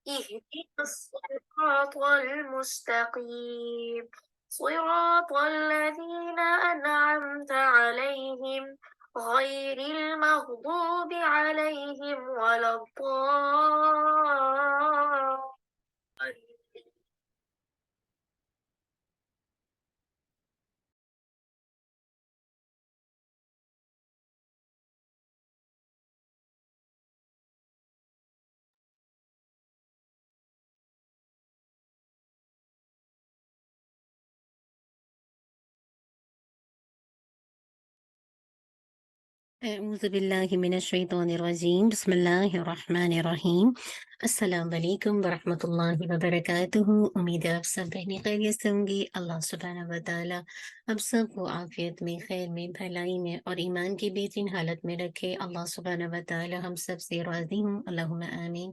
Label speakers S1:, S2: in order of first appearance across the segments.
S1: اهدنا الصراط المستقيم صراط الذين أنعمت عليهم غير المغضوب عليهم ولا الضالين.
S2: أعوذ بالله من الشيطان الرجيم بسم الله الرحمن الرحیم السلام علیکم ورحمۃ اللہ وبرکاتہ۔ امید ہے آپ سب بہنیں خیریت سے ہوں گی۔ اللہ سبحانہ و تعالیٰ اب سب کو عافیت میں، خیر میں، بھلائی میں اور ایمان کی بہترین حالت میں رکھے۔ اللہ سبحانہ و تعالیٰ ہم سب سے راضی ہوں، اللہم آمین۔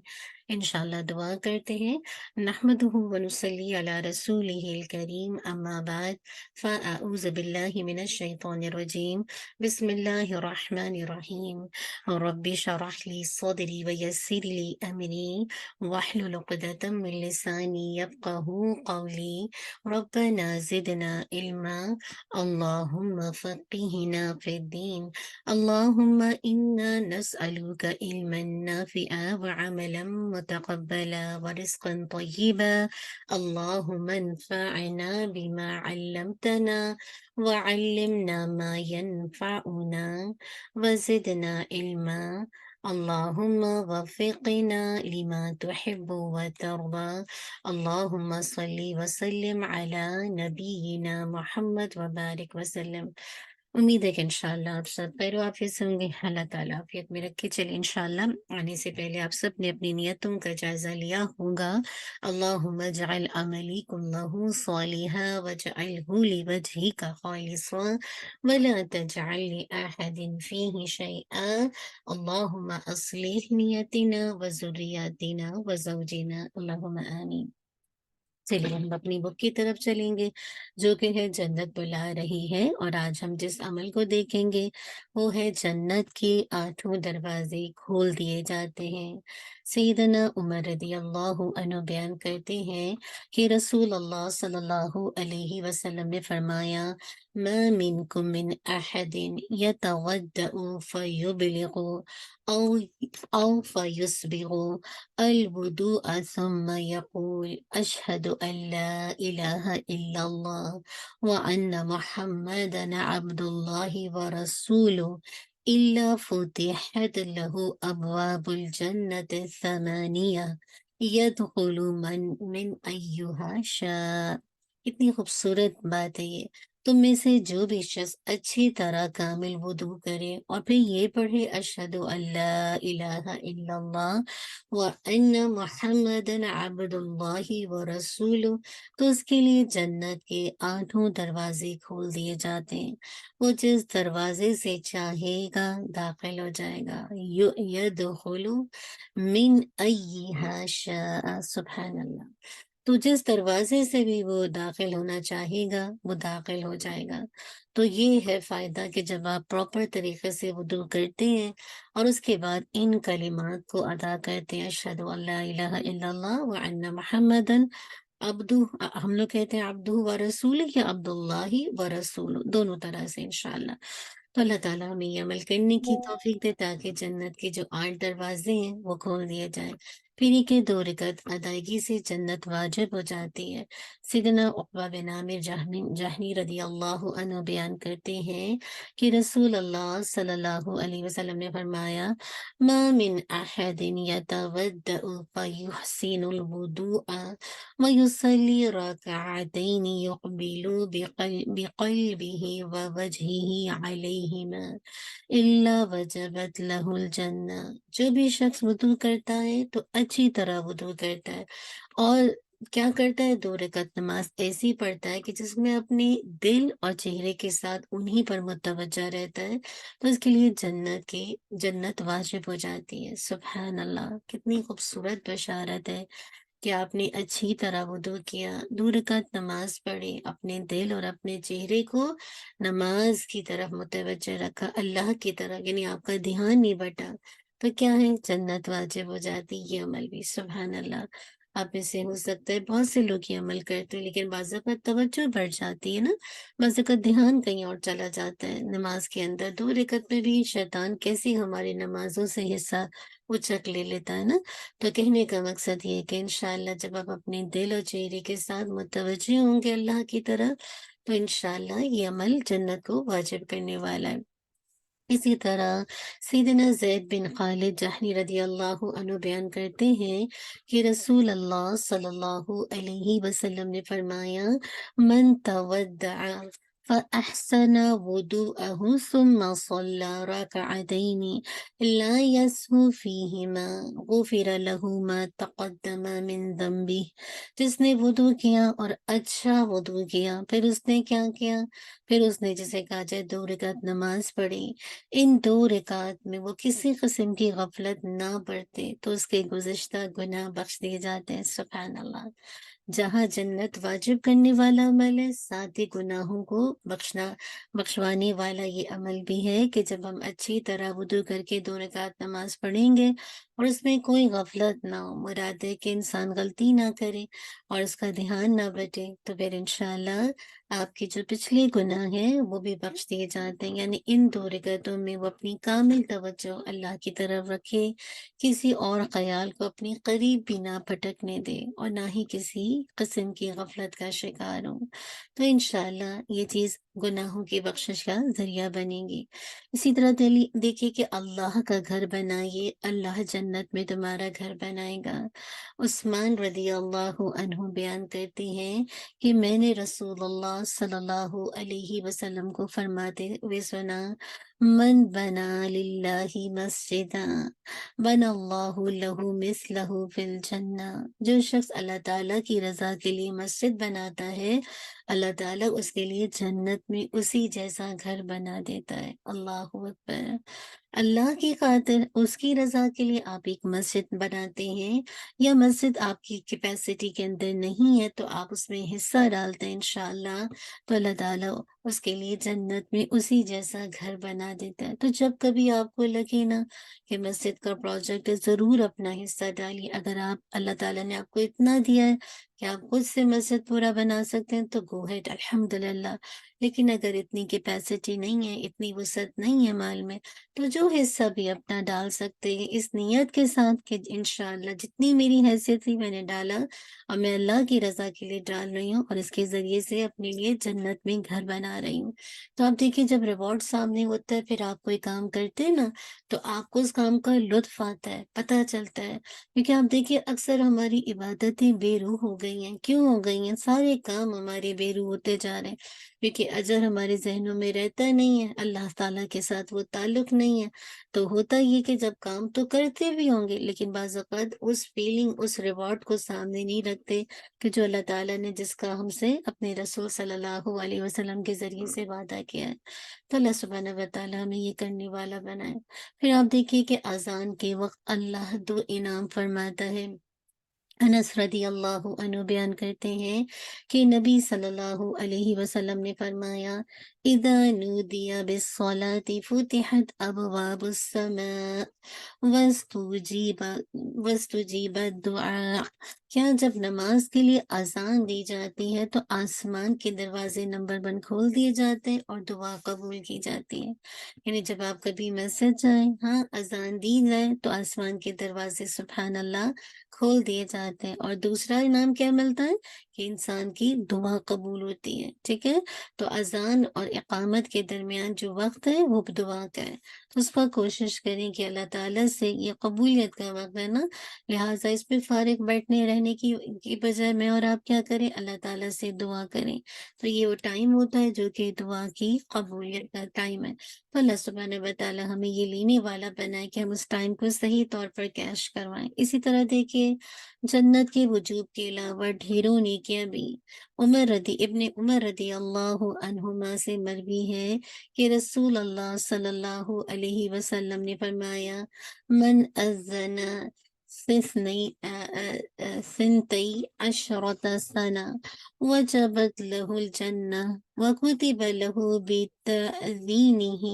S2: انشاءاللہ دعا کرتے ہیں۔ نحمدہ ونصلی علی رسولہ الکریم، اما بعد فاعوذ باللہ من الشیطان الرجیم، بسم اللہ الرحمن الرحیم۔ رب اشرح لی صدری ویسر لی امری واحلل عقدۃ من لسانی یفقہوا قولی ربنا زدنا علما اللہم فقہنا فی الدین اللہم انا نسألک علما نافعا وعملا متقبلا ورزقا طیبا اللہم انفعنا بما علمتنا وعلمنا ما ينفعنا وزدنا علما اللهم وفقنا لما تحب وترضى اللهم صل وسلم على نبينا محمد وبارك وسلم۔ امید ہے کہ انشاءاللہ آپ سب خیر و عافیت سے ہوں گے۔ اللہ تعالیٰ عافیت میں رکھے۔ چلے انشاءاللہ آنے سے پہلے آپ سب نے اپنی نیتوں کا جائزہ لیا ہوگا۔ اللہم اجعل عملی کلہ صالحا واجعلہ لوجہک خالصا ولا تجعل لأحد فیہ شیئا اللہم اصلح نیتنا وذریاتنا وزوجنا اللہم آمین۔ چلیے ہم اپنی بک کی طرف چلیں گے جو کہ ہے جنت بلا رہی ہے، اور آج ہم جس عمل کو دیکھیں گے وہ ہے جنت کے 8 دروازے کھول دیے جاتے ہیں۔ سیدنا عمر رضی اللہ عنہ بیان کرتے ہیں کہ رسول اللہ صلی اللہ علیہ وسلم نے فرمایا ما منکم من احد یتغدأ فیبلغ او او فیسبغ الوضوء ثم يقول أشهد أن لا إله إلا الله وأن محمدا عبد الله ورسوله إلا فتحت له أبواب الجنة الثمانية يدخل من أيها شاء۔ اتنی خوبصورت بات ہے یہ۔ تم میں سے جو بھی شخص اچھی طرح کامل وضو کرے اور پھر یہ پڑھے اشہد ان لا الہ الا اللہ وَأَنَّ مُحَمَّدًا عَبْدُ اللَّهِ وَرَسُولُهُ، تو اس کے لیے جنت کے 8 دروازے کھول دیے جاتے ہیں۔ وہ جس دروازے سے چاہے گا داخل ہو جائے گا۔ يَدْخُلُ مِنْ أَيِّهَا شَاءَ، سبحان اللہ۔ تو جس دروازے سے بھی وہ داخل ہونا چاہے گا وہ داخل ہو جائے گا۔ تو یہ ہے فائدہ کہ جب آپ پراپر طریقے سے وضو کرتے ہیں اور اس کے بعد ان کلمات کو ادا کرتے ہیں، اشہد ان لا الہ الا اللہ وان محمدن عبدہ، ہم لوگ کہتے ہیں عبدہ و رسول یا عبداللہ و رسول، دونوں طرح سے انشاءاللہ۔ تو اللہ تعالیٰ ہمیں یہ عمل کرنے کی توفیق دے تاکہ جنت کے جو 8 دروازے ہیں وہ کھول دیے جائیں۔ پھر یہ کہ 2 رکعت ادائیگی سے جنت واجب ہو جاتی ہے۔ سیدنا عقبہ بن عامر جہنی رضی اللہ عنہ بیان کرتے ہیں کہ رسول اللہ صلی اللہ علیہ وسلم نے فرمایا ما من احد یتودع فیحسن الوضوء ویصلی رکعتین یقبل بقلبه ووجهه علیہما الا وجبت له الجنہ۔ جو بھی شخص وضو کرتا ہے تو اچھی طرح وضو کرتا ہے اور کیا کرتا ہے، 2 رکعت نماز ایسی پڑھتا ہے کہ جس میں اپنے دل اور چہرے کے ساتھ انہی پر متوجہ رہتا ہے، تو اس کے لیے جنت واجب ہو جاتی ہے۔ سبحان اللہ، کتنی خوبصورت بشارت ہے کہ آپ نے اچھی طرح وضو کیا، 2 رکعت نماز پڑھی، اپنے دل اور اپنے چہرے کو نماز کی طرف متوجہ رکھا، اللہ کی طرف، یعنی آپ کا دھیان نہیں بٹا۔ تو کیا ہے جنت واجب ہو جاتی ہے، یہ عمل بھی سبحان اللہ۔ آپ میں سے ہو سکتا ہے بہت سے لوگ یہ عمل کرتے ہیں، لیکن بعض اوقات توجہ بڑھ جاتی ہے نا، بعض اوقات دھیان کہیں اور چلا جاتا ہے نماز کے اندر، 2 رکعت میں بھی شیطان کیسی ہماری نمازوں سے حصہ اچک لے لیتا ہے نا۔ تو کہنے کا مقصد یہ ہے کہ انشاءاللہ جب آپ اپنے دل اور چہرے کے ساتھ متوجہ ہوں گے اللہ کی طرف، تو انشاءاللہ یہ عمل جنت کو واجب کرنے والا ہے۔ اسی طرح سیدنا زید بن خالد جہنی رضی اللہ عنہ بیان کرتے ہیں کہ رسول اللہ صلی اللہ علیہ وسلم نے فرمایا، من تودع فأحسن وضوءه ثم صلى ركعتين لا يسهو فيهما غفر له ما تقدم من ذنبه۔ جس نے وضو کیا اور اچھا وضو کیا، پھر اس نے کیا کیا؟ پھر اس نے جسے کہا جائے 2 رکعت نماز پڑھی، ان 2 رکعت میں وہ کسی قسم کی غفلت نہ برتے تو اس کے گزشتہ گناہ بخش دیے جاتے ہیں، سبحان اللہ۔ جہاں جنت واجب کرنے والا عمل ہے، ساتھ ہی گناہوں کو بخشوانے والا یہ عمل بھی ہے کہ جب ہم اچھی طرح وضو کر کے 2 رکعت نماز پڑھیں گے اور اس میں کوئی غفلت نہ ہو، مراد ہے کہ انسان غلطی نہ کرے اور اس کا دھیان نہ بٹے، تو پھر انشاءاللہ آپ کے جو پچھلے گناہ ہیں وہ بھی بخش دیے جاتے ہیں۔ یعنی ان 2 رکعتوں میں وہ اپنی کامل توجہ اللہ کی طرف رکھے، کسی اور خیال کو اپنی قریب بھی نہ پھٹکنے دے اور نہ ہی کسی قسم کی غفلت کا شکار ہو، تو انشاءاللہ یہ چیز گناہوں کی بخشش کا ذریعہ بنے گی۔ اسی طرح دیکھیے کہ اللہ کا گھر بنائیے، اللہ جنت میں تمہارا گھر بنائے گا۔ عثمان رضی اللہ عنہ بیان کرتے ہیں کہ میں نے رسول اللہ صلی اللہ علیہ وسلم کو فرماتے ہوئے سنا، من بنا للہ مسجدا بنى اللہ لہ مثلہ فی الجنہ۔ جو شخص اللہ تعالیٰ کی رضا کے لیے مسجد بناتا ہے، اللہ تعالیٰ اس کے لیے جنت میں اسی جیسا گھر بنا دیتا ہے۔ اللہ اکبر۔ اللہ کی خاطر اس کی رضا کے لیے آپ ایک مسجد بناتے ہیں، یا مسجد آپ کی کیپیسٹی کے اندر نہیں ہے تو آپ اس میں حصہ ڈالتے ہیں انشاءاللہ، تو اللہ تعالیٰ اس کے لیے جنت میں اسی جیسا گھر بنا دیتا ہے۔ تو جب کبھی آپ کو لگے نا کہ مسجد کا پروجیکٹ ہے، ضرور اپنا حصہ ڈالیے۔ اگر اللہ تعالیٰ نے آپ کو اتنا دیا ہے کہ آپ خود سے مسجد پورا بنا سکتے ہیں تو گو ہیڈ، الحمدللہ۔ لیکن اگر اتنی کیپیسٹی نہیں ہے، اتنی وسعت نہیں ہے مال میں، تو جو حصہ بھی اپنا ڈال سکتے ہیں اس نیت کے ساتھ کہ انشاءاللہ جتنی میری حیثیت تھی میں نے ڈالا، اور میں اللہ کی رضا کے لیے ڈال رہی ہوں اور اس کے ذریعے سے اپنے لیے جنت میں گھر بنا رہی ہوں۔ تو آپ دیکھیے جب ریوارڈ سامنے ہوتا ہے، پھر آپ کوئی کام کرتے ہیں نا تو آپ کو اس کام کا لطف آتا ہے، پتہ چلتا ہے۔ کیونکہ آپ دیکھیے اکثر ہماری عبادتیں بے روح ہو گئی ہیں۔ کیوں ہو گئی ہیں؟ سارے کام ہمارے بے روح ہوتے جا رہے ہیں، کیونکہ اجر ہمارے ذہنوں میں رہتا نہیں ہے، اللہ تعالیٰ کے ساتھ وہ تعلق نہیں ہے۔ تو ہوتا یہ کہ جب کام تو کرتے بھی ہوں گے لیکن بعض اوقات اس فیلنگ، اس ریوارڈ کو سامنے نہیں رکھتے کہ جو اللہ تعالیٰ نے جس کا ہم سے اپنے رسول صلی اللہ علیہ وسلم کے ذریعے سے وعدہ کیا ہے۔ تو اللہ سبحانہ و تعالیٰ ہمیں یہ کرنے والا بنائے۔ پھر آپ دیکھیے کہ اذان کے وقت اللہ 2 انعام فرماتا ہے۔ انس رضی اللہ عنہ بیان کرتے ہیں کہ نبی صلی اللہ علیہ وسلم نے فرمایا، اذا نودی بالصلاة فتحت ابواب السماء واستجیب الدعاء۔ کیا جب نماز کے لیے اذان دی جاتی ہے تو آسمان کے دروازے نمبر 1 کھول دیے جاتے ہیں اور دعا قبول کی جاتی ہے۔ یعنی جب آپ کبھی مسجد جائیں، ہاں اذان دی جائے تو آسمان کے دروازے سبحان اللہ کھول دیے جاتے ہیں، اور دوسرا انعام کیا ملتا ہے کہ انسان کی دعا قبول ہوتی ہے۔ ٹھیک ہے، تو اذان اور اقامت کے درمیان جو وقت ہے وہ دعا کا ہے، تو اس پر کوشش کریں کہ اللہ تعالیٰ سے یہ قبولیت کا وقت ہے نا، لہٰذا اس پہ فارغ بیٹھنے رہنے کی بجائے میں اور آپ کیا کریں، اللہ تعالیٰ سے دعا کریں۔ تو یہ وہ ٹائم ہوتا ہے جو کہ دعا کی قبولیت کا ٹائم ہے۔ تو اللہ سبحانہ و تعالیٰ ہمیں یہ لینے والا بنائے کہ ہم اس ٹائم کو صحیح طور پر کیش کروائیں۔ اسی طرح دیکھیے جنت کے وجوب کے علاوہ ڈھیروں نیکیاں بھی ابن عمر رضی اللہ عنہما سے مروی ہے کہ رسول اللہ صلی اللہ علیہ وسلم نے فرمایا، من اذن سنتی عشرۃ سنہ وجبت له الجنہ وکتب له بتأذینہ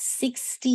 S2: 60,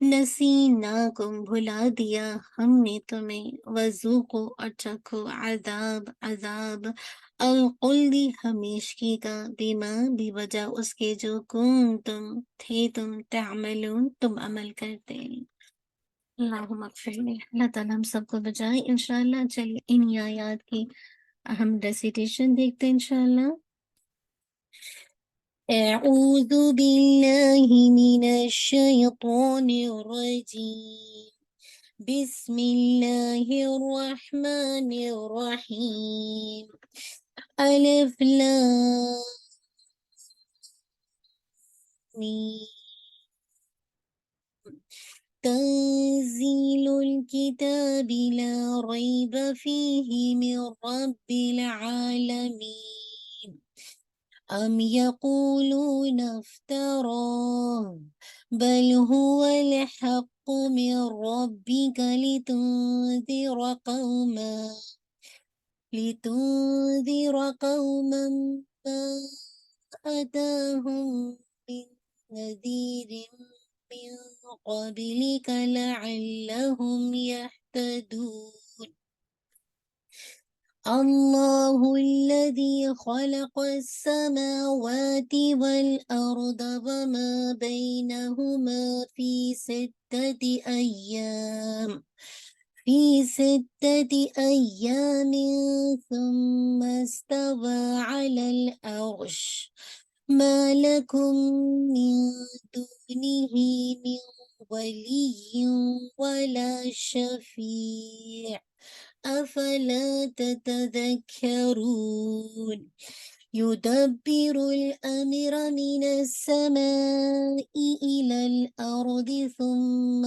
S2: نسیناکم بھلا دیا ہم نے تمہیں، وذوقو اور چکھو عذاب عذاب الخلدی ہمیشگی کا، بما بھی وجہ اس کے جو تم تھے تم تعملون تم عمل کرتے۔ اللہم اغفر لی، اللہ تعالیٰ ہم سب کو بچائے انشاءاللہ۔ چلیے انہی آیات کی ہم ریسیٹیشن دیکھتے ہیں انشاءاللہ۔ اعوذ باللہ من الشیطان الرجیم، بسم اللہ الرحمن الرحیم، الف لام میم، تنزیل الکتاب لا ریب فیہ من رب العالمین، ام یقولون افتراه بل هو الحق من ربك لتنذر قوما ما أتاهم من نذير من قبلك لعلهم يهتدون۔ اللہ الذي خلق السماوات والأرض وما بينهما في ستة أيام ثم استوى على العرش، ما لكم من دونه من ولي ولا شفيع أفلا تتذكرون۔ يدبر الأمر من السماء إلى الأرض ثم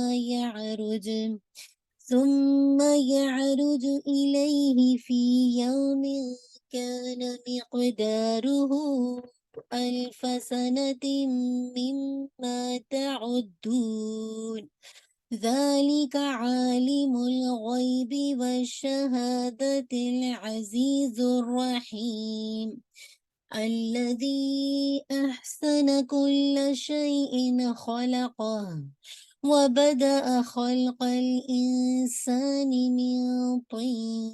S2: يعرج إليه في يوم كان مقداره ألف سنة مما تعدون، ذلك عالم الغيب والشهادة العزيز الرحيم، الذي أحسن كل شيء خلقه وبدأ خلق الإنسان من طين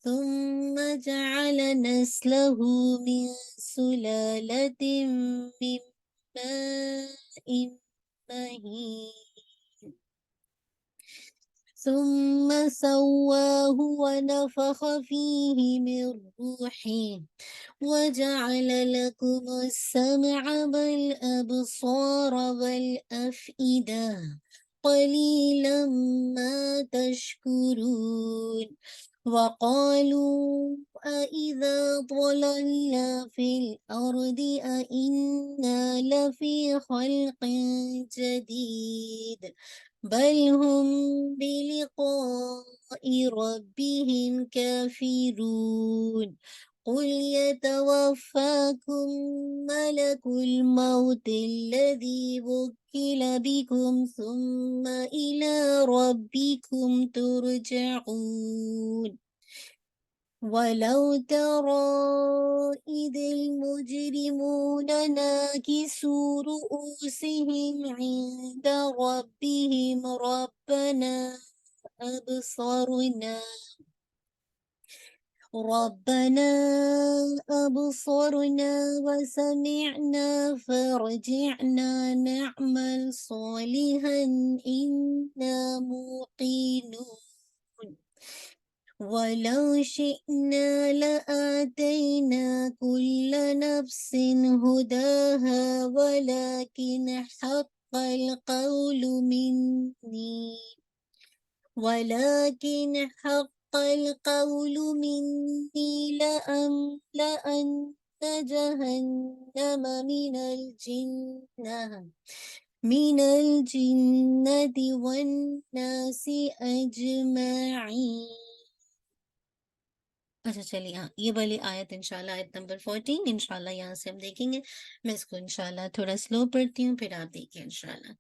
S2: ثم جعل نسله من سلالة من ماء مهين، ثم سواه ونفخ فيه من روحه وجعل لكم السمع والأبصار والأفئدة قليلا ما تشكرون۔ وقالوا أإذا ضللنا في الأرض أإنا لفي خلق جديد، بل هم بلقاء ربهم كافرون۔ قل يتوفاكم ملك الموت الذي وكل بكم ثم إلى ربكم ترجعون۔ ولو ترى إذ المجرمون ناكسوا رؤوسهم عند ربهم ربنا أبصرنا وسمعنا فارجعنا نعمل صالحا إنا موقنون۔ ولو شئنا لآتينا كل نفس هداها ولكن حق القول مني لأملأن جهنم من الجنة والناس أجمعين۔ اچھا چلیے ہاں یہ والی آیت انشاءاللہ آیت نمبر 14 انشاءاللہ یہاں سے ہم دیکھیں گے۔ میں اس کو انشاءاللہ تھوڑا سلو پڑھتی ہوں، پھر آپ دیکھیں انشاءاللہ۔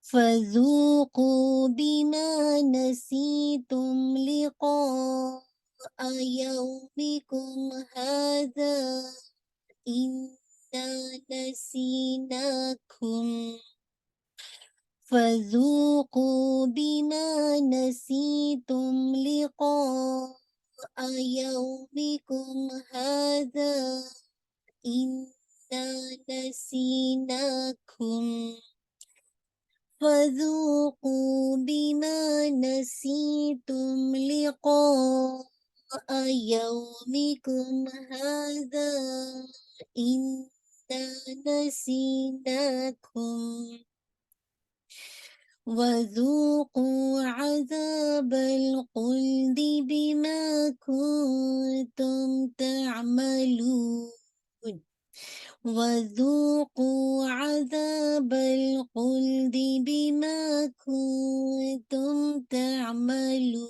S2: فَذُوقُوا بِمَا نَسِيتُمْ لِقَاءَ يَوْمِكُمْ هَذَا إِنَّا نَسِينَاكُمْ فذوقوا بما نسيتم لقاء يومكم هذا إنا نسيناكم فذوقوا بما نسيتم لقاء يومكم هذا إنا نسيناكم وذوقوا عذاب الخلد بما كنتم تعملون وذوقوا عذاب الخلد بما كنتم تعملون.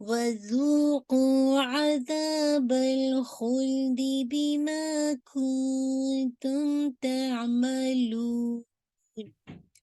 S2: وذوقوا عذاب الخلد بما كنتم تعملون.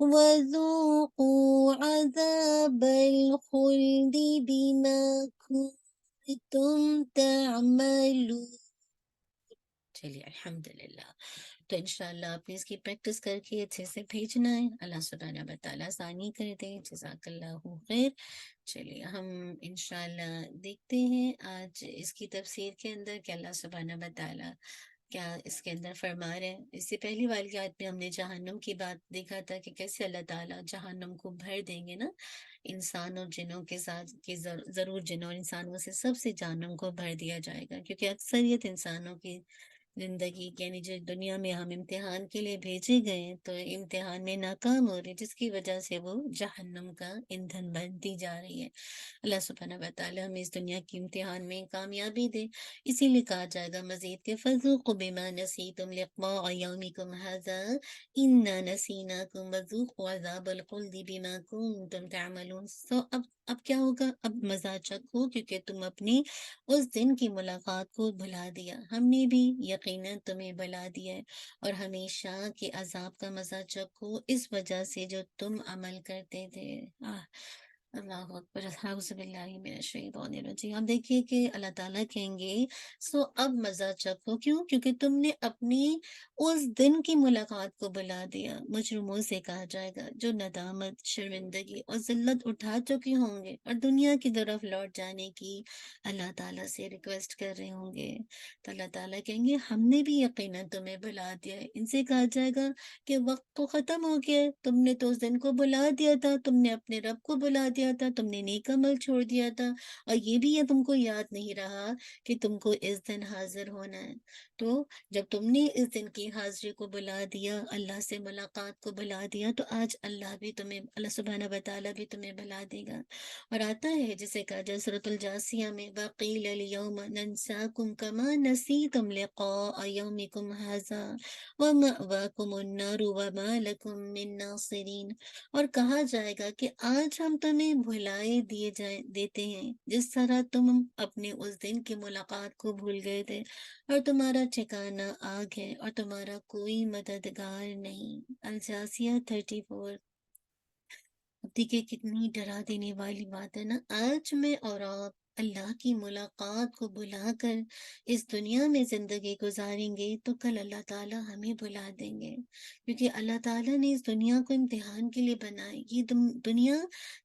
S2: وذوقوا عذاب الخلد بما كنتم تعملون. چلیے الحمدللہ. تو انشاءاللہ آپ نے اس کی پریکٹس کر کے اچھے سے بھیجنا ہے. اللہ سبحانہ و تعالیٰ آسانی کر دے. جزاک اللہ خیر. چلیے ہم انشاءاللہ دیکھتے ہیں آج اس کی تفسیر کے اندر کہ اللہ سبحانہ و تعالیٰ کیا اس کے اندر فرما رہے ہیں. اس سے پہلی والی آیت میں ہم نے جہنم کی بات دیکھا تھا کہ کیسے اللہ تعالیٰ جہنم کو بھر دیں گے نا انسان اور جنوں کے ساتھ، کہ ضرور جنوں اور انسانوں سے سب سے جہنم کو بھر دیا جائے گا، کیونکہ اکثریت انسانوں کی زندگی یعنی جو دنیا میں ہم امتحان کے لیے بھیجے گئے ہیں تو امتحان میں ناکام ہو رہے، جس کی وجہ سے وہ جہنم کا ایندھن بنتی جا رہی ہے. اللہ سبحانہ و تعالیٰ ہمیں اس دنیا کی امتحان میں کامیابی دے. اسی لیے کہا جائے گا مزید کہ فذوقوا بما نسیتم لقاء یومکم ھذا انا نسیناکم وذوقوا عذاب الخلد بما کنتم تعملون. اب کیا ہوگا؟ اب مزہ چکھو کیونکہ تم اپنی اس دن کی ملاقات کو بھلا دیا. ہم نے بھی یقیناً تمہیں بھلا دیا ہے، اور ہمیشہ کے عذاب کا مزہ چکھو اس وجہ سے جو تم عمل کرتے تھے. اللہ اکبر. اعوذ باللہ من الشیطان الرجیم. اب دیکھیے کہ اللہ تعالیٰ کہیں گے سو اب مزہ چکھو. کیوں؟ کیونکہ تم نے اپنی اس دن کی ملاقات کو بلا دیا. مجرموں سے کہا جائے گا جو ندامت، شرمندگی اور ذلت اٹھا چکے ہوں گے اور دنیا کی طرف لوٹ جانے کی اللہ تعالیٰ سے ریکویسٹ کر رہے ہوں گے، تو اللہ تعالیٰ کہیں گے ہم نے بھی یقیناً تمہیں بلا دیا ہے. ان سے کہا جائے گا کہ وقت تو ختم ہو گیا ہے، تم نے تو اس دن کو بلا دیا تھا، تم نے اپنے رب کو بلا دیا تھا، تم نے نیک عمل چھوڑ دیا تھا، اور یہ بھی تم کو یاد نہیں رہا کہ تم کو اس دن حاضر ہونا ہے. تو جب تم نے اس دن کی حاضری کو بلا دیا، اللہ سے ملاقات کو بلا دیا، تو آج اللہ بھی تمہیں، اللہ سبحانہ و تعالیٰ بھی تمہیں بلا دے گا. اور آتا ہے جسے کہا جائے سورۃ الجاثیہ میں وَقِيلَ الْيَوْمَ نَنْسَاكُمْ كَمَا نَسِيتُمْ لِقَاءَ يَوْمِكُمْ هَذَا وَمَأْوَاكُمُ النَّارُ وَمَا لَكُمْ مِن نَاصِرِينَ. اور کہا جائے گا کہ آج ہم تمہیں بھلائے دیتے ہیں جس طرح تم اپنے اس دن کی ملاقات کو بھول گئے تھے، اور تمہارا ٹھکانہ آگ ہے اور تمہارا کوئی مددگار نہیں. الجاثیہ 34. اب دیکھیے کتنی ڈرا دینے والی بات ہے نا. آج میں اور آپ اللہ کی ملاقات کو بلا کر اس دنیا میں زندگی گزاریں گے تو کل اللہ تعالیٰ ہمیں بلا دیں گے، کیونکہ اللہ تعالیٰ نے اس دنیا کو امتحان کے لیے بنائی. یہ دنیا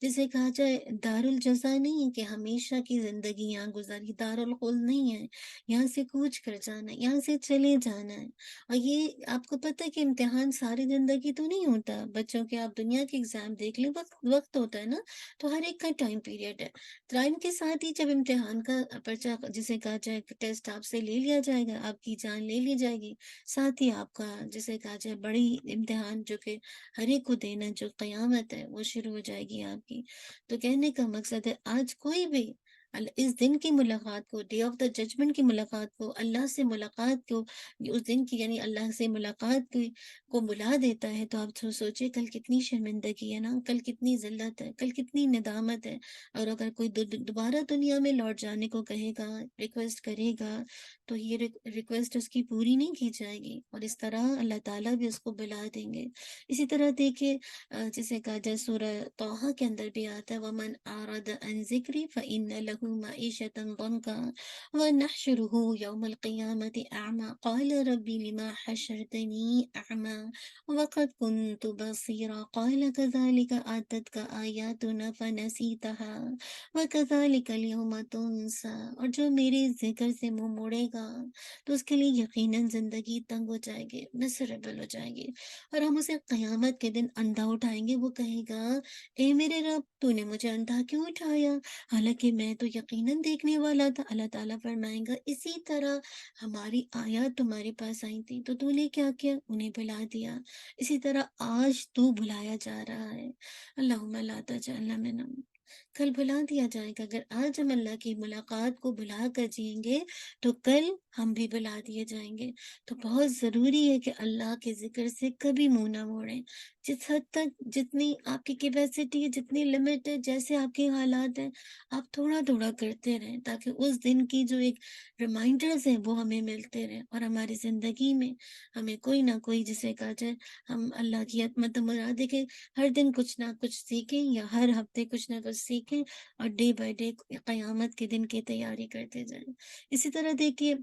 S2: جسے کہا جائے دار الجزا نہیں ہے کہ ہمیشہ کی زندگی یہاں گزاری، دار الخلد نہیں ہے یہاں سے کوچ کر جانا ہے، یہاں سے چلے جانا ہے. اور یہ آپ کو پتہ ہے کہ امتحان ساری زندگی تو نہیں ہوتا. بچوں کے آپ دنیا کے ایگزام دیکھ لیں، وقت ہوتا ہے نا، تو ہر ایک کا ٹائم پیریڈ ہے. ٹائم کے ساتھ ہی جب امتحان کا پرچہ جسے کہا جائے ٹیسٹ آپ سے لے لیا جائے گا، آپ کی جان لے لی جائے گی، ساتھ ہی آپ کا جسے کہا جائے بڑی امتحان جو کہ ہر ایک کو دینا، جو قیامت ہے، وہ شروع ہو جائے گی آپ کی. تو کہنے کا مقصد ہے آج کوئی بھی اس دن کی ملاقات کو، ڈے آف دا ججمنٹ کی ملاقات کو، اللہ سے ملاقات کو، اس دن کی یعنی اللہ سے ملاقات کو بلا دیتا ہے، تو آپ سوچے کل کتنی شرمندگی ہے نا، کل کتنی ذلت ہے، کل کتنی ندامت ہے. اور اگر کوئی دوبارہ دنیا میں لوٹ جانے کو کہے گا، ریکویسٹ کرے گا، تو یہ ریکویسٹ اس کی پوری نہیں کی جائے گی، اور اس طرح اللہ تعالیٰ بھی اس کو بلا دیں گے. اسی طرح دیکھیں جسے کہا جائے سورہ طٰہٰ کے اندر بھی آتا ہے وَمَنْ أَعْرَضَ عَنْ ذِكْرِي فَإِنَّ لَهُ مَعِيشَةً ضَنْكًا وَنَحْشُرُهُ يَوْمَ الْقِيَامَةِ أَعْمَى قَالَ رَبِّ لِمَ حَشَرْتَنِي أَعْمَى وَقَدْ كُنْتُ بَصِيرًا قَالَ كَذَلِكَ آتَتْكَ آيَاتُنَا فَنَسِيتَهَا وَكَذَلِكَ الْيَوْمَ تُنْسَى. اور جو میرے ذکر سے منہ موڑے گا تو اس کے لیے یقیناً زندگی تنگ ہو جائے گی، مسربل ہو جائے گی. اور ہم اسے قیامت کے دن اندھا اٹھائیں گے. وہ کہے گا اے میرے رب، تو نے مجھے اندھا کیوں اٹھایا، حالانکہ میں تو یقیناً دیکھنے والا تھا. اللہ تعالیٰ فرمائے گا اسی طرح ہماری آیات تمہارے پاس آئی تھی تو نے کیا کیا، انہیں بلا دیا. اسی طرح آج تو بلایا جا رہا ہے. اللہم لا تجعلنا منہم. کل بلا دیا جائے گا. اگر آج ہم اللہ کی ملاقات کو بلا کر جئیں گے تو کل ہم بھی بلا دیے جائیں گے. تو بہت ضروری ہے کہ اللہ کے ذکر سے کبھی منہ نہ موڑیں. جس حد تک جتنی آپ کی کیپیسٹی ہے، جتنی لمٹ ہے، جیسے آپ کے حالات ہیں، آپ تھوڑا تھوڑا کرتے رہیں تاکہ اس دن کی جو ایک ریمائنڈرز ہیں وہ ہمیں ملتے رہیں، اور ہماری زندگی میں ہمیں کوئی نہ کوئی، جسے کہا جائے، ہم اللہ کی عظمت مراد ہے کہ ہر دن کچھ نہ کچھ سیکھیں، یا ہر ہفتے کچھ نہ کچھ سیکھیں، اور ڈے بائی ڈے قیامت کے دن کی تیاری کرتے جائیں۔ اسی طرح دیکھیے،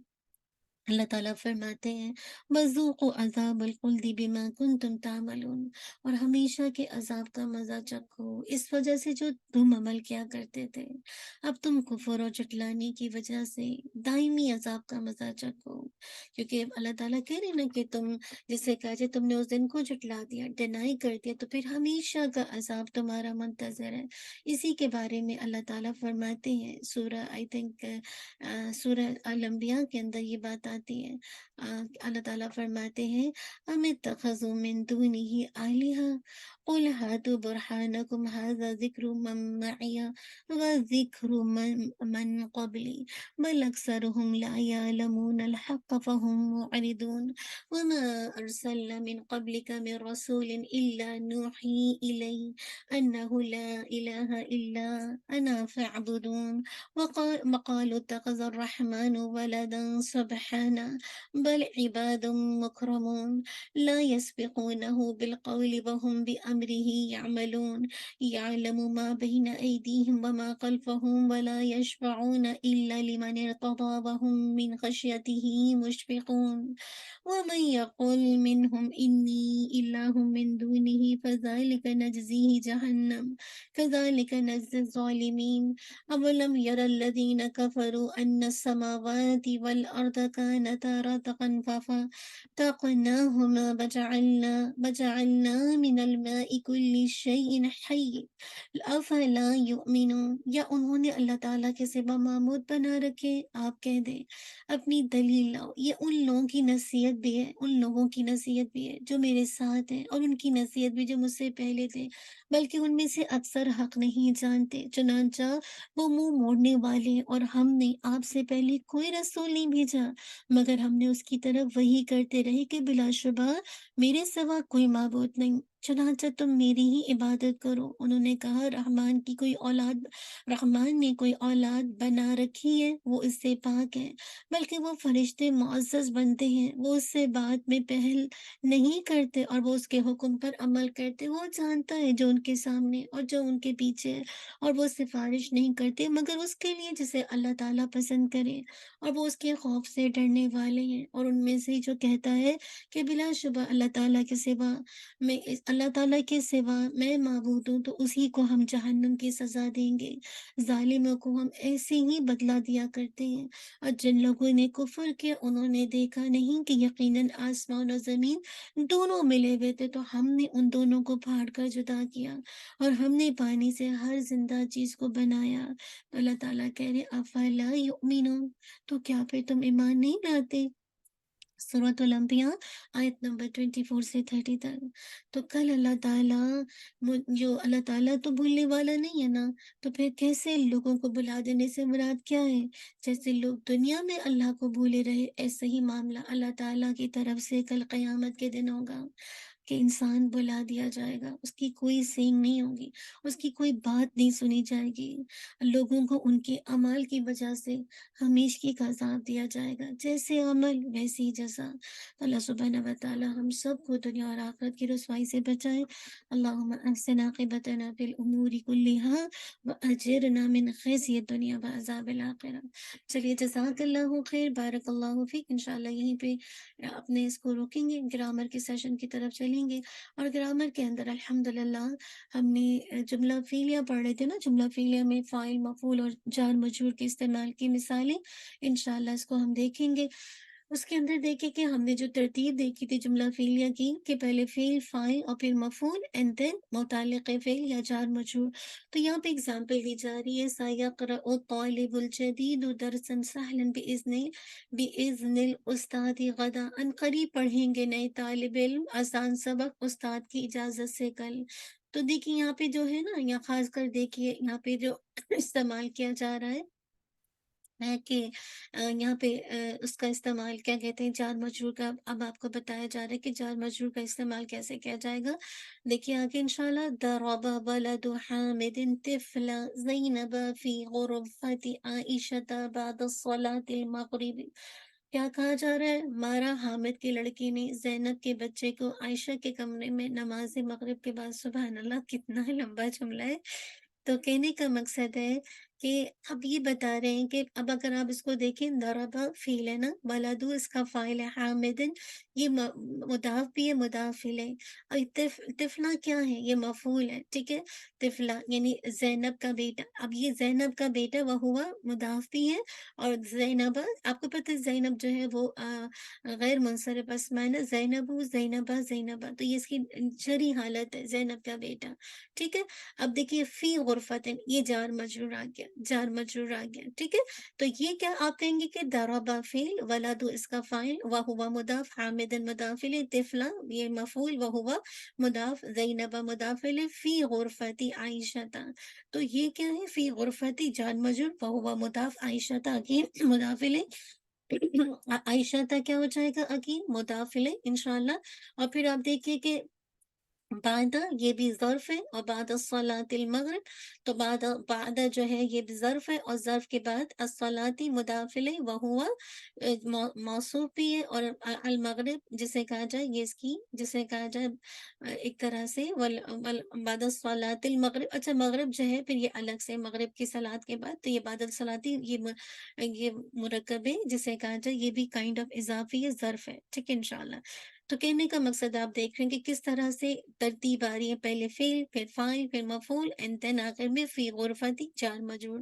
S2: اللہ تعالیٰ فرماتے ہیں وَذُوقُوا عَذَابَ الْخُلْدِ بِمَا كُنْتُمْ تَعْمَلُونَ، اور ہمیشہ کے عذاب کا مزہ چکھو اس وجہ سے جو تم عمل کیا کرتے تھے۔ اب تم کفر اور جھٹلانے کی وجہ سے دائمی عذاب کا مزہ چکھو، کیونکہ اللہ تعالیٰ کہہ رہے نا کہ تم، جسے کہا جائے، تم نے اس دن کو جھٹلا دیا، ڈینائی کر دیا، تو پھر ہمیشہ کا عذاب تمہارا منتظر ہے۔ اسی کے بارے میں اللہ تعالیٰ فرماتے ہیں سورہ سورہ الانبیاء کے اندر یہ بات آتی ہے۔ اللہ تعالیٰ فرماتے ہیں ام اتخذوا من دونه آلهة قل هاتوا برهانكم هذا ذکر من معي وذکر من قبلی بل اکثرهم لا يعلمون الحق فهم معرضون وما ارسلنا من قبلك من رسول الا نوحي اليه انه لا اله الا انا فاعبدون وقالوا اتخذ الرحمن ولدا سبحانه بل عباد مكرمون لا يسبقونه بالقول وهم بأمره يعملون يعلم ما بين أيديهم وما خلفهم ولا يشفعون إلا لمن ارتضى وهم من خشيته مشفقون ومن يقل منهم إني إله من دونه فذلك نجزيه جهنم كذلك نجزي الظالمين أولم ير الذين كفروا أن السماوات والأرض كانتا رتقا ففتقناهما وجعلنا من الماء كل شيء حي أفلا يؤمنون، یا انہوں نے اللہ تعالیٰ کے سوا معبود بنا رکھے؟ آپ کہہ دیں اپنی دلیل لاؤ۔ یہ ان لوگوں کی نصیحت بھی ہے، ان لوگوں کی نصیحت بھی ہے جو میرے ساتھ ہیں، اور ان کی نصیحت بھی جو مجھ سے پہلے تھے، بلکہ ان میں سے اکثر حق نہیں جانتے، چنانچہ وہ منہ موڑنے والے ہیں۔ اور ہم نے آپ سے پہلے کوئی رسول نہیں بھیجا مگر ہم نے اس کی طرف وحی کرتے رہے کہ بلا شبہ میرے سوا کوئی معبود نہیں، چنانچہ تم میری ہی عبادت کرو۔ انہوں نے کہا رحمان نے کوئی اولاد بنا رکھی ہے، وہ اس سے پاک ہے، بلکہ وہ فرشتے معزز بنتے ہیں، وہ اس سے بات میں پہل نہیں کرتے اور وہ اس کے حکم پر عمل کرتے۔ وہ جانتا ہے جو ان کے سامنے اور جو ان کے پیچھے ہے، اور وہ سفارش نہیں کرتے مگر اس کے لیے جسے اللہ تعالیٰ پسند کرے، اور وہ اس کے خوف سے ڈرنے والے ہیں۔ اور ان میں سے جو کہتا ہے کہ بلا شبہ اللہ تعالیٰ کے سوا میں معبود ہوں، تو اسی کو ہم جہنم کی سزا دیں گے۔ ظالموں کو ہم ایسے ہی بدلہ دیا کرتے ہیں۔ اور جن لوگوں نے کفر کیا انہوں نے دیکھا نہیں کہ یقیناً آسمان اور زمین دونوں ملے ہوئے تھے، تو ہم نے ان دونوں کو پھاڑ کر جدا کیا، اور ہم نے پانی سے ہر زندہ چیز کو بنایا۔ تو اللہ تعالیٰ کہہ رہے افلا یؤمنون، تو کیا پھر تم ایمان نہیں لاتے؟ سورۃ الانبیاء آیت نمبر 24 سے 30 تک۔ تو کل جو اللہ تعالیٰ تو بھولنے والا نہیں ہے نا، تو پھر کیسے لوگوں کو بلا دینے سے مراد کیا ہے؟ جیسے لوگ دنیا میں اللہ کو بھولے رہے، ایسا ہی معاملہ اللہ تعالیٰ کی طرف سے کل قیامت کے دن ہوگا کہ انسان بلا دیا جائے گا، اس کی کوئی سینگ نہیں ہوگی، اس کی کوئی بات نہیں سنی جائے گی، لوگوں کو ان کے اعمال کی وجہ سے ہمیشگی کا عذاب دیا جائے گا، جیسے عمل ویسی جزا۔ تو اللہ سبحانہ و تعالی ہم سب کو دنیا اور آخرت کی رسوائی سے بچائے۔ اللہم احسن عاقبتنا فی الامور کلہا واجرنا من خزی الدنیا وعذاب الآخرہ۔ چلیے، جزاک اللہ خیر، بارک اللہ فیک۔ انشاءاللہ یہیں پہ اپنے اس کو روکیں گے، گرامر کے سیشن کی طرف چلیں گے۔ اور گرامر کے اندر الحمدللہ ہم نے جملہ فعلیہ پڑھ رہے تھے نا، جملہ فعلیہ میں فاعل، مفعول اور جار مجرور کے استعمال کی مثالیں، انشاءاللہ اس کو ہم دیکھیں گے۔ اس کے اندر دیکھیں کہ ہم نے جو ترتیب دیکھی تھی جملہ فعلیہ کی، کہ پہلے فعل، فاعل اور پھر مفعول اینڈ دین متعلق فعل یا جار مجرور۔ تو یہاں پہ اگزامپل دی جا رہی ہے سیقرأ الطالب الجدید درسا سہلا بإذن الاستاذ غدا، ان قریب پڑھیں گے نئے طالب علم آسان سبق استاد کی اجازت سے کل۔ تو دیکھیے یہاں پہ جو ہے نا، یا خاص کر دیکھیے یہاں پہ جو استعمال کیا جا رہا ہے ہے کہ یہاں پہ اس کا استعمال کیا کہتے ہیں، جار مجرور کا اب آپ کو بتایا جا رہا ہے کہ جار مجرور کا استعمال کیسے کیا جائے گا۔ دیکھیے آگے انشاءاللہ، ضرب ولد حامد طفل زینب فی غرفت عائشہ بعد الصلاة المغرب۔ کیا کہا جا رہا ہے، مارا حامد کی لڑکی نے زینب کے بچے کو عائشہ کے کمرے میں نماز مغرب کے بعد۔ سبحان اللہ، کتنا لمبا جملہ ہے۔ تو کہنے کا مقصد ہے کہ اب یہ بتا رہے ہیں کہ اب اگر آپ اس کو دیکھیں، ضربہ فعل ہے نا، ولدو اس کا فاعل ہے، حامدن یہ مضاف بھی ہے، مضاف الیہ، اور طفلہ کیا ہے، یہ مفعول ہے، ٹھیک ہے۔ طفلہ یعنی زینب کا بیٹا، اب یہ زینب کا بیٹا وہ ہوا مضاف بھی ہے، اور زینب آپ کو پتہ ہے زینب جو ہے وہ غیر منصرف اسماء ہے نا، زینب زینبہ زینبہ، تو یہ اس کی جری حالت ہے، زینب کا بیٹا، ٹھیک ہے۔ اب دیکھیے فی غرفتن، یہ جار مجرور آ گیا، جار مجرور آ گیا، ٹھیک ہے۔ تو یہ کیا آپ کہیں گے کہ ضربہ فعل، ولد اس کا فاعل، وہو مضاف، حامدن مضاف الیہ، طفلا یہ مفعول، وہو مضاف، زینب مضاف الیہ، فی غرفت عائشہ، تو یہ کیا ہے، فی غرفت جار مجرور، وہو مضاف، عائشہ اگین مضاف الیہ، عائشہ کیا ہو جائے گا، اگین مضاف الیہ انشاءاللہ۔ اور پھر آپ دیکھیے کہ بعد یہ بھی ظرف ہے، اور بعد الصلاۃ المغرب، تو بعد جو ہے یہ بھی ظرف ہے، اور ظرف کے بعد الصلاۃ مضاف الیہ، وہو موصوف بھی ہے، اور المغرب جسے کہا جائے، یہ اس کی جسے کہا جائے ایک طرح سے بعد الصلاۃ المغرب، اچھا مغرب جو ہے پھر یہ الگ سے، مغرب کی صلاۃ کے بعد، تو یہ بعد الصلاۃ یہ مرکب ہے جسے کہا جائے، یہ بھی کائنڈ آف اضافی ہے، ظرف ہے، ٹھیک ہے انشاءاللہ۔ تو کہنے کا مقصد آپ دیکھ رہے ہیں کہ کس طرح سے ترتیب آ رہی ہے، پہلے فعل، پھر فاعل، پھر مفعول، اینڈ دین آخر میں فی غرفتی جار مجرور۔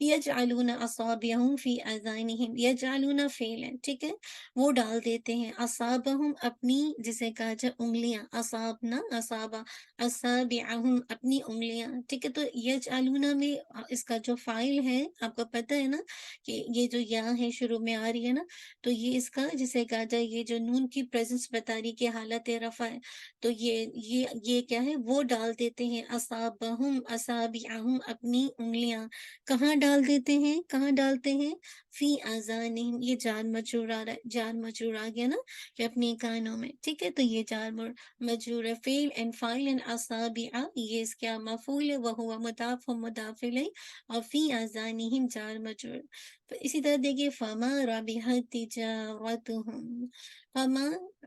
S2: یجعلون اصابعہم فی اذانہم، یجعلون فعل ہے، ٹھیک ہے، وہ ڈال دیتے ہیں، اصابہم اپنی جسے کہا جائے انگلیاں، اصابنا اصابہ، اصابعہم اپنی انگلیاں، ٹھیک ہے۔ تو یجعلون میں اس کا جو فاعل ہے آپ کو پتہ ہے نا کہ یہ جو یا ہے شروع میں آ رہی ہے نا، تو یہ اس کا جسے کہا جائے، یہ جو نون کی پریزنس بتا رہی کہ حالت رفع ہے، تو یہ کیا ہے، وہ ڈال دیتے ہیں، اصابہم اصابعہم اپنی انگلیاں، کہاں ڈال دیتے ہیں، کہاں ڈالتے ہیں، فی اذانہم، یہ جار مجرور آ رہا ہے، جار مجرور آ گیا نا کہ اپنے کانوں میں، ٹھیک ہے۔ تو یہ جار مجرور ہے، فعل اینڈ فاعل اینڈ اصابع، یہ اس کا مفعول ہے، وہو مضاف و مضاف الیہ، اور فی اذانہم جار مجرور۔ تو اسی طرح دیکھیے، فما ربحت تجارتہم،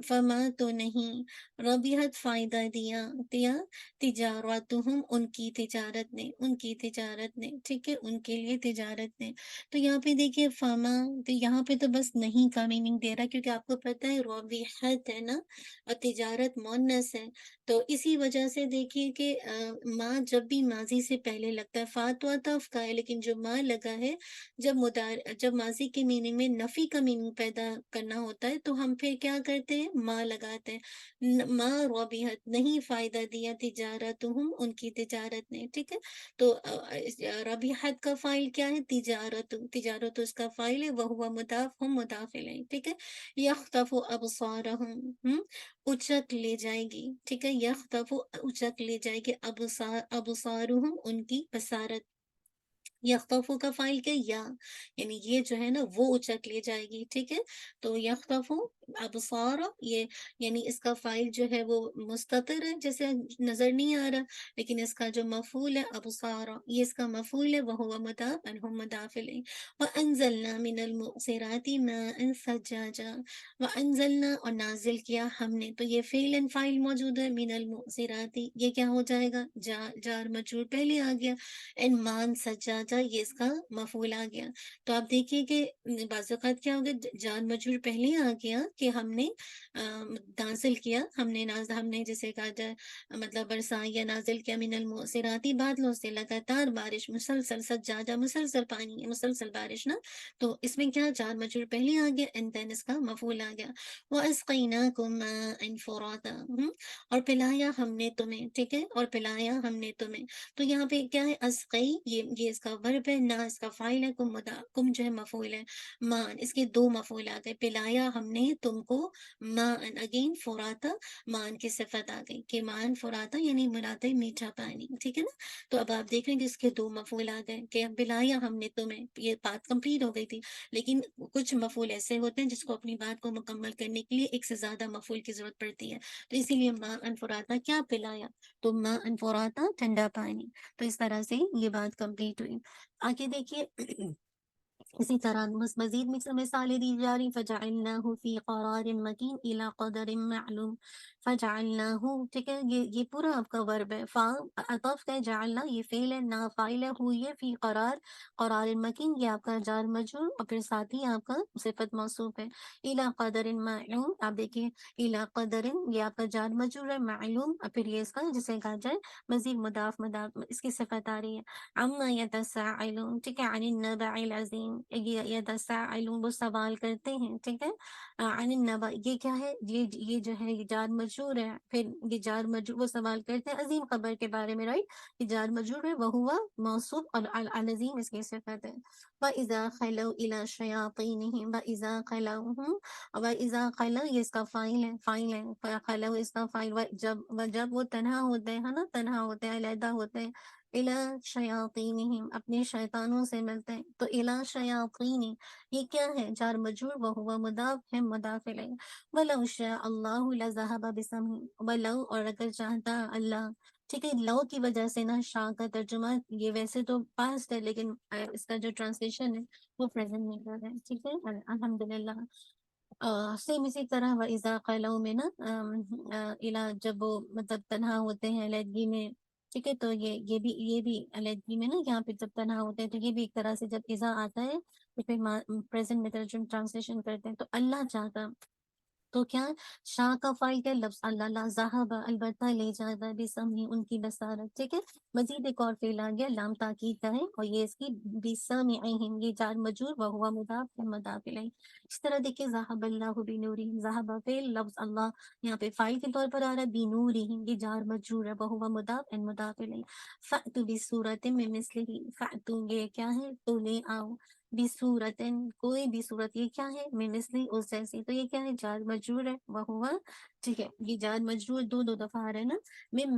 S2: فما تو نہیں، ربحت فائدہ دیا تجارتہم ان کی تجارت نے، ان کی تجارت نے، ٹھیک ہے، ان کے لیے تجارت نے۔ تو یہاں پہ دیکھیے فما، تو یہاں پہ تو بس نہیں کا میننگ دے رہا، کیونکہ آپ کو پتہ ہے ربحت ہے نا، اور تجارت مؤنث ہے، تو اسی وجہ سے دیکھیے کہ ماں جب بھی ماضی سے پہلے لگتا ہے، فات و عطف کا ہے، لیکن جو ماں لگا ہے، جب ماضی کے میننگ میں نفی کا میننگ پیدا کرنا ہوتا ہے، تو ہم پھر کیا کرتے ہیں، ماں لگاتے ہیں، ماں ربحت نہیں فائدہ دیا تجارتہم ان کی تجارت نے، ٹھیک ہے۔ تو ربحت کا فاعل کیا ہے، تجارت، تجارت اس کا فاعل ہے، وہو مضاف، ہم مضاف الیہ، ٹھیک ہے۔ یخطف ابصارہم، اچک لے جائے گی، ٹھیک ہے، یخطف اچک لے جائے گی، ابصارہم ان کی بصارت، یخطفو کا فائل کیا، یا، یعنی یہ جو ہے نا وہ اچک لے جائے گی، ٹھیک ہے۔ تو یخطفو ابصار، یہ یعنی اس کا فائل جو ہے وہ مستتر ہے، جیسے نظر نہیں آ رہا، لیکن اس کا جو مفعول ہے ابصار، یہ اس کا مفعول ہے، وہو مضاف، انہم مضاف الیہ۔ وانزلنا من المعصرات ماء ثجاجا، وانزلنا اور نازل کیا ہم نے، تو یہ فعل اینڈ فاعل موجود ہے، من المعصرات یہ کیا ہو جائے گا، جار مجرور پہلے آ گیا، اینڈ مان سجاجا یہ اس کا مفعول آ گیا۔ تو آپ دیکھیے کہ بعض اوقات کیا ہو گیا، جار مجرور پہلے آ گیا کہ ہم نے نازل کیا، ہم نے جسے کہا جائے مطلب برسا یا نازل کیا، من المعصراتی بادلوں سے لگاتار بارش، مسلسل، سجاجا مسلسل پانی، مسلسل بارش نا، تو اس میں کیا جار مجرور پہلے آ گیا، اینڈ دین اس کا مفعول آ گیا۔ وَأَسْقَيْنَاكُم مَاءً فُرَاتًا، اور پلایا ہم نے تمہیں، ٹھیک ہے، اور پلایا ہم نے تمہیں، تو یہاں پہ کیا ہے، اسقئی، یہ اس کا ورب ہے، نہ اس کا فاعل ہے، کم جو ہے مفعول ہے، مان اس کے دو مفعولات ہیں، پلایا ہم نے تم کو، مان اگین فراتا، مان کی صفت آ گئی کہ مان فراتا یعنی ملاتا ہے میٹھا پانی، ٹھیک ہے نا؟ تو اب آپ دیکھ رہے ہیں کہ اس کے دو مفعولات ہیں کہ پلایا ہم نے تمہیں، یہ بات کمپلیٹ ہو گئی تھی، لیکن کچھ مفعول ایسے ہوتے ہیں جس کو اپنی بات کو مکمل کرنے کے لیے ایک سے زیادہ مفعول کی ضرورت پڑتی ہے، تو اسی لیے ماں انفراتا کیا پلایا، تو ماں انفراتا ٹھنڈا پانی، تو اس طرح سے یہ بات کمپلیٹ ہوئی۔ آگے دیکھیے اسی طرح مزید مثالیں دی جا رہی، فجعلناہ فی قرار مکین الی قدر معلوم، فجعلناہ، ٹھیک ہے، یہ پورا آپ کا ورب ہے، فا عطف ہے، جعلنا یہ فعل ہے، نا فاعل ہے، ہو یہ فی قرار، قرار مکین یہ آپ کا جار مجرور، اور پھر ساتھ ہی آپ کا صفت موصوف ہے، الی قدر معلوم، آپ دیکھیے الی قدر یہ آپ کا جار مجرور ہے، معلوم اور پھر یہ اس کا جسے کہا جائے مزید مضاف اس کی صفت آ رہی ہے، عما یتساءلون، ٹھیک ہے، عن النبع العظیم، یتساءلون وہ سوال کرتے ہیں، ٹھیک ہے، عن النبع یہ کیا ہے، یہ جو ہے یہ جار مجرور ہے، پھر یہ جار مجرور وہ سوال کرتے ہیں عظیم خبر کے بارے میں، رائٹ، یہ جار مجرور ہے، وہ ہوا موصوف، اور العظیم اس کی صفت ہے، وَإِذَا خَلَوْا إِلَى شَيَاطِينِهِمْ وَإِذَا خَلَوْا، وَإِذَا خَلَوْا یہ اس کا فاعل ہے، خلو اس کا فاعل، جب وہ تنہا ہوتے ہیں نا، تنہا ہوتے ہیں، علیحدہ ہوتے ہیں، الا شیاطینہم اپنے شیطانوں سے ملتے ہیں، تو الا شیاطین یہ کیا ہے، جار مجرور، وہ مضاف ہے، مضاف الیہ، ولو شاء اللہ لذهب بسمعهم، ولو اور اگر چاہتا اللہ، ٹھیک ہے، لو کی وجہ سے نا شاہ کا ترجمہ یہ ویسے تو پاسٹ ہے، لیکن اس کا جو ٹرانسلیشن ہے وہ پریزنٹ میں کر رہے ہیں، ٹھیک ہے، الحمدللہ۔ سیم اسی طرح وَإِذَا خَلَوْا میں نا الا جب وہ مطلب تنہا ہوتے ہیں علیحدگی میں، ٹھیک ہے، تو یہ بھی علیحدگی میں نا یہاں پہ جب تنہا ہوتے ہیں تو یہ بھی ایک طرح سے جب اذا آتا ہے تو پھر پریزنٹ میں ٹرانسلیشن کرتے ہیں، تو اللہ چاہتا، تو کیا شاہ کا فائل کیا لفظ اللہ، لا ذہب البتہ لے جاتا ہے، بسمعی ان کی بصارت، ٹھیک ہے، مزید ایک اور فعل آ گیا لام تاکید کا ہے، اور یہ اس کی بسمعہم یہ جار مجرور و ہوا مضاف مضاف الیہ، اس طرح دیکھیں ذہب اللہ بنورہم، ذہب فعل لفظ اللہ یہاں پہ فائل کے طور پر آ رہا ہے، بنورہم یہ جار مجرور ہے، وہ ہوا مضاف مضاف الیہ، فأتوا بصورت من مثلہ، فأتوا یہ کیا ہے، تو لے آؤ، بصورتن کوئی بھی صورت، یہ کیا ہے، من مثلی اس جیسی، تو یہ کیا ہے، جار مجرور ہے، وہ ہوا، ٹھیک ہے، یہ جار مجرور دو دفعہ آ رہا ہے نا، من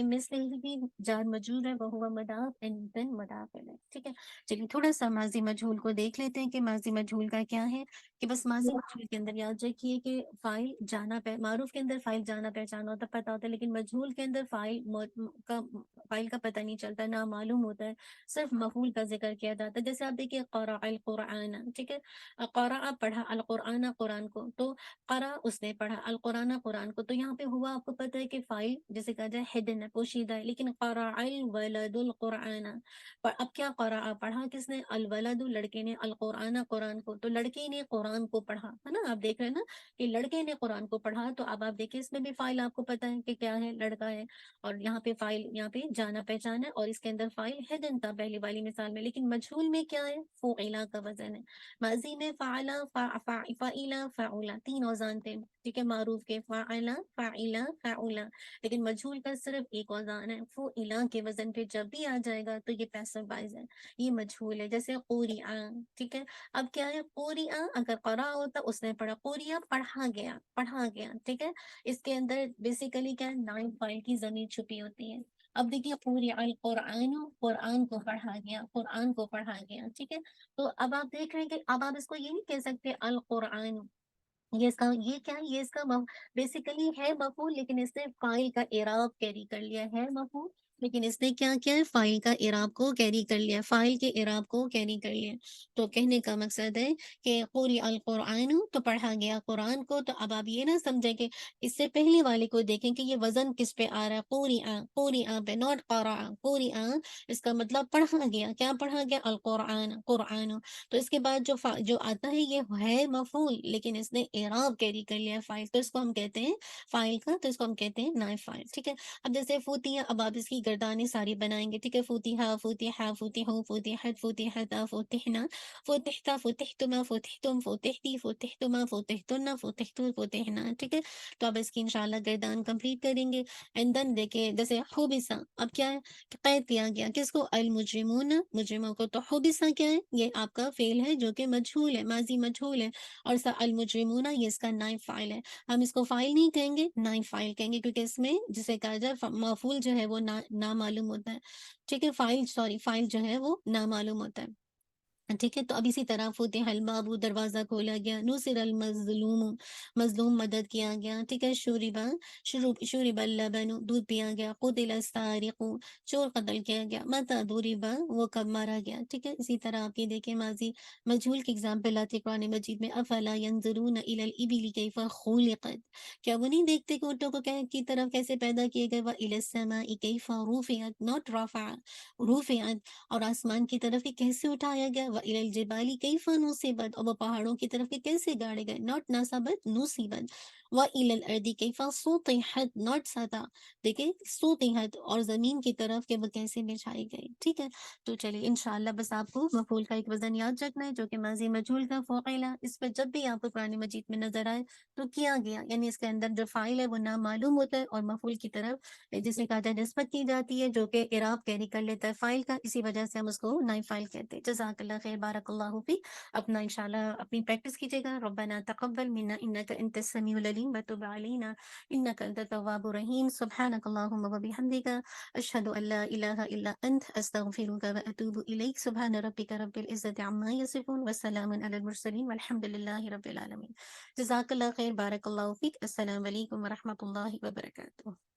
S2: مثلی بھی جار مجرور ہے، وہ ہوا مضاف دین مضاف الیہ، ٹھیک ہے۔ چلیے تھوڑا سا ماضی مجہول کو دیکھ لیتے ہیں کہ ماضی مجہول کا کیا ہے، کہ بس ماضی مجہول کے اندر یاد رکھیے کہ فاعل معروف کے اندر فاعل جانا پہچانا ہوتا پتہ ہوتا ہے، لیکن مجہول کے اندر فاعل کا پتہ نہیں چلتا، نہ معلوم ہوتا ہے، صرف مفعول کا ذکر کیا جاتا ہے، جیسے آپ دیکھیے قرأ القرآن، ٹھیک ہے، قرأ پڑھا القرآن قرآن کو، تو قرأ اس نے پڑھا القرآن قرآن کو، تو یہاں پہ ہوا آپ کو پتہ ہے کہ فاعل جیسے کہا جائے ہڈن ہے، پوشیدہ ہے، لیکن قرأ الولد القرآن، اب کیا قرأ پڑھا کس نے، الولد لڑکے نے، القرآن قرآن کو، تو لڑکے نے قرآن کو پڑھا، ہے نا، آپ دیکھ رہے ہیں نا کہ لڑکے نے قرآن کو پڑھا، تو اب آپ دیکھیں اس میں بھی فاعل آپ کو پتہ ہے کہ کیا ہے، لڑکا ہے، اور یہاں پہ فاعل یہاں پہ جانا پہچانا ہے، اور اس کے اندر فاعل ہدن تھا پہلی والی مثال میں، لیکن مجہول میں کیا ہے، فعلا کا وزن ہے، ماضی میں فعلا فعلا فعلا تین اوزان تھے، ٹھیک ہے، معروف کے فعلا فعلا فعلا، لیکن مجہول کا صرف ایک اوزان ہے، فعلا کے وزن پہ جب بھی آ جائے گا تو یہ پیسو وائز ہے، یہ مجہول ہے، جیسے قرئ، ٹھیک ہے، اب کیا ہے قرئ، اگر قرأ ہوتا اس نے پڑھا، قرئ پڑھا گیا، ٹھیک ہے، اس کے اندر بیسیکلی کیا ہے، نائب فاعل کی ضمیر چھپی ہوتی ہے، اب دیکھیے قرئ القرآن قرآن کو پڑھا گیا، قرآن کو پڑھا گیا، ٹھیک ہے، تو اب آپ دیکھ رہے ہیں کہ اب آپ اس کو یہ نہیں کہہ سکتے القرآن، یہ کیا ہے، یہ اس کا بیسیکلی ہے مفعول، لیکن اس نے فاعل کا اعراب کیری کر لیا ہے، مفعول لیکن اس نے کیا کیا ہے، فاعل کا اعراب کو کیری کر لیا، فاعل کے اعراب کو کیری کر لیا، تو کہنے کا مقصد ہے کہ قرئ القرآن تو پڑھا گیا قرآن کو، تو اب آپ یہ نہ سمجھیں کہ اس سے پہلے والے کو دیکھیں کہ یہ وزن کس پہ آ رہا ہے، قرئ پہ، ناٹ قرأ، قرئ اس کا مطلب پڑھا گیا، کیا پڑھا گیا، القرآن قرآن، تو اس کے بعد جو آتا ہے یہ ہے مفعول، لیکن اس نے اعراب کیری کر لیا ہے فاعل، تو اس کو ہم کہتے ہیں فاعل کا، تو اس کو ہم کہتے ہیں نائب فاعل، ٹھیک ہے۔ اب جیسے فوتیاں، اب آپ اس کی گردانیں ساری بنائیں گے، ٹھیک ہے، فتحا، فتحا، فتحو، فتحت، فتحتا، فتحنا، فتحتا، فتحتما، فتحتم، فتحتی، فتحتما، فتحتن، فتحتو، فتحنا، ٹھیک ہے۔ تو اب اس کی انشاءاللہ گردان کمپلیٹ کریں گے، اینڈ دین دیکھیں جیسے حبسا، اب کیا ہے، قید کیا گیا کس کو، المجرمون، مجرموں کو، تو حبسا کیا ہے، یہ آپ کا فعل ہے جو کہ مجہول ہے، ماضی مجہول ہے، اور المجرمون یہ اس کا نائب فاعل ہے۔ ہم اس کو فاعل نہیں کہیں گے، نائب فاعل کہیں گے، کیونکہ اس میں جسے کہا جائے مفعول جو ہے وہ نامعلوم ہوتا ہے، ٹھیک ہے، فاعل جو ہے وہ نامعلوم ہوتا ہے، ٹھیک ہے۔ تو اب اسی طرح فتح الباب، دروازہ کھولا گیا، نصر المظلوم، مظلوم مدد کیا گیا، ٹھیک ہے، شرب اللبن، دودھ پیا گیا، قتل السارق، چور قتل کیا گیا، متى ضرب، وہ کب مارا گیا، ٹھیک ہے۔ اسی طرح آپ یہ دیکھیں ماضی مجہول کی اگزامپل آتی ہے قرآن مجید میں، افلا ينظرون الى الابل كيف خلقت، کیا وہ نہیں دیکھتے کہ اونٹوں کو کی طرف کیسے پیدا کیے گئے، والى السماء كيف رفعت، not رفع، رفعت، اور آسمان کی طرف یہ کیسے اٹھایا گیا، وَإِلَى الْجِبَالِ كَيْفَ نُصِبَتْ، اور وہ پہاڑوں کی طرف یہ کیسے گاڑے گئے، ناٹ نصبت، نصیبت، وَإِلَى الْأَرْضِ كَيْفَ سُطِحَتْ، ناٹ سطح، دیکھیں سُطِحَتْ، اور زمین کی طرف کہ وہ کیسے بچھائی گئی، ٹھیک ہے۔ تو چلیے انشاءاللہ بس آپ کو مفعول کا ایک وزن یاد رکھنا ہے جو کہ ماضی مجہول کا فعلا، اس پہ جب بھی آپ کو قرآن مجید میں نظر آئے تو کیا گیا، یعنی اس کے اندر جو فاعل ہے وہ نام معلوم ہوتا ہے، اور مفعول کی طرف جسے کہا جائے نسبت کی جاتی ہے جو کہ اعراب کیری کر لیتا ہے فائل کا، اسی وجہ سے ہم اس کو نائب فائل کہتے ہیں۔ جزاک اللہ خیر، بارک اللہ فیک۔ اپنا انشاءاللہ اپنی پریکٹس کیجیے گا، ربنا تقبل منا انک انت السمیع العلیم وتب علینا انک انت التواب الرحیم، سبحانک اللہم وبحمدک، اشہد ان لا الہ الا انت، استغفرک واتوب الیک، سبحان ربک رب العزت عما یصفون، وسلام علی المرسلین، والحمد للہ رب العالمین۔ جزاک اللہ خیر، بارک اللہ فیک، السلام علیکم ورحمۃ اللہ وبرکاتہ۔